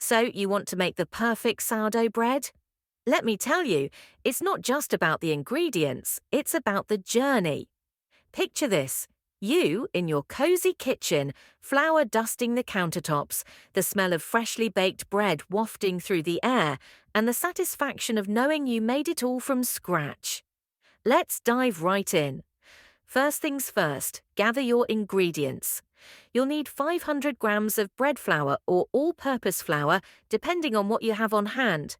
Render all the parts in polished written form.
So you want to make the perfect sourdough bread? Let me tell you, it's not just about the ingredients, it's about the journey. Picture this. You in your cozy kitchen, flour dusting the countertops, the smell of freshly baked bread wafting through the air, and the satisfaction of knowing you made it all from scratch. Let's dive right in. First things first, gather your ingredients. You'll need 500 grams of bread flour or all-purpose flour, depending on what you have on hand.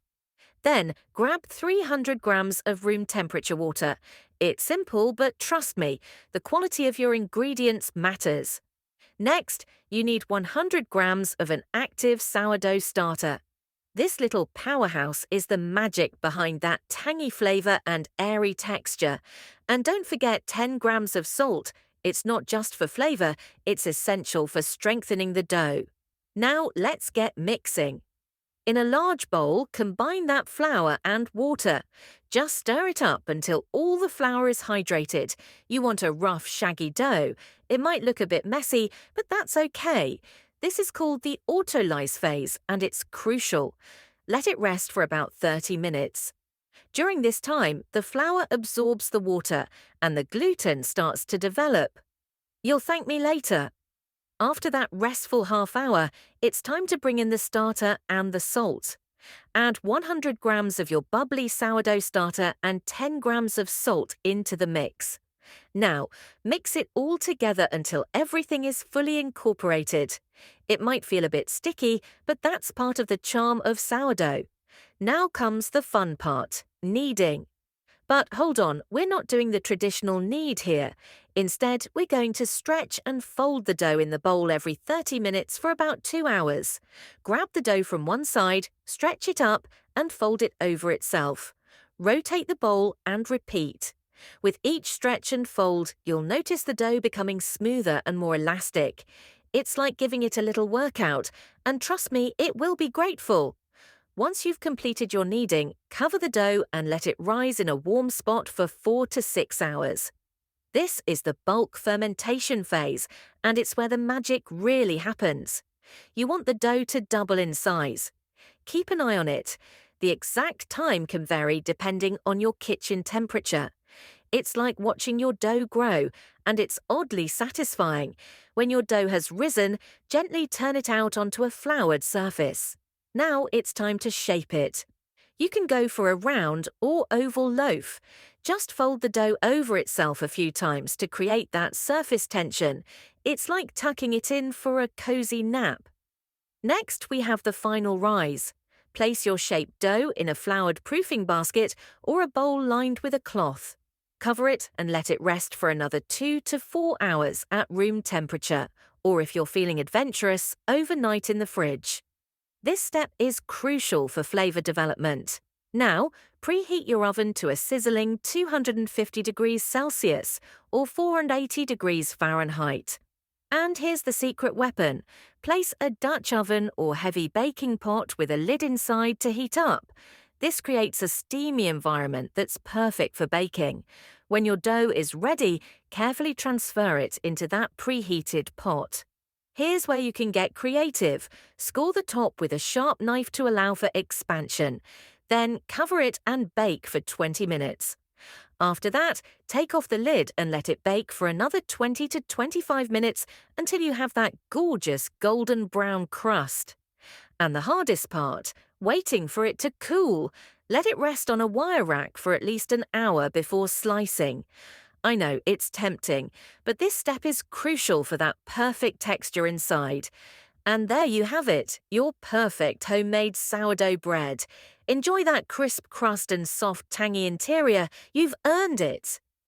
Then, grab 300 grams of room temperature water. It's simple, but trust me, the quality of your ingredients matters. Next, you need 100 grams of an active sourdough starter. This little powerhouse is the magic behind that tangy flavor and airy texture. And don't forget 10 grams of salt. It's not just for flavor, it's essential for strengthening the dough. Now let's get mixing. In a large bowl, combine that flour and water. Just stir it up until all the flour is hydrated. You want a rough, shaggy dough. It might look a bit messy, but that's okay. This is called the autolyse phase, and it's crucial. Let it rest for about 30 minutes. During this time, the flour absorbs the water, and the gluten starts to develop. You'll thank me later. After that restful half hour, it's time to bring in the starter and the salt. Add 100 grams of your bubbly sourdough starter and 10 grams of salt into the mix. Now, mix it all together until everything is fully incorporated. It might feel a bit sticky, but that's part of the charm of sourdough. Now comes the fun part, kneading. But hold on, we're not doing the traditional knead here. Instead, we're going to stretch and fold the dough in the bowl every 30 minutes for about 2 hours. Grab the dough from one side, stretch it up, and fold it over itself. Rotate the bowl and repeat. With each stretch and fold, you'll notice the dough becoming smoother and more elastic. It's like giving it a little workout, and trust me, it will be grateful. Once you've completed your kneading, cover the dough and let it rise in a warm spot for 4 to 6 hours. This is the bulk fermentation phase, and it's where the magic really happens. You want the dough to double in size. Keep an eye on it. The exact time can vary depending on your kitchen temperature. It's like watching your dough grow, and it's oddly satisfying. When your dough has risen, gently turn it out onto a floured surface. Now it's time to shape it. You can go for a round or oval loaf. Just fold the dough over itself a few times to create that surface tension. It's like tucking it in for a cozy nap. Next, we have the final rise. Place your shaped dough in a floured proofing basket or a bowl lined with a cloth. Cover it and let it rest for another 2 to 4 hours at room temperature, or if you're feeling adventurous, overnight in the fridge. This step is crucial for flavor development. Now, preheat your oven to a sizzling 250 degrees Celsius or 480 degrees Fahrenheit. And here's the secret weapon. Place a Dutch oven or heavy baking pot with a lid inside to heat up. This creates a steamy environment that's perfect for baking. When your dough is ready, carefully transfer it into that preheated pot. Here's where you can get creative. Score the top with a sharp knife to allow for expansion. Then cover it and bake for 20 minutes. After that, take off the lid and let it bake for another 20 to 25 minutes until you have that gorgeous golden brown crust. And the hardest part, waiting for it to cool. Let it rest on a wire rack for at least an hour before slicing. I know, it's tempting, but this step is crucial for that perfect texture inside. And there you have it, your perfect homemade sourdough bread. Enjoy that crisp crust and soft, tangy interior. You've earned it.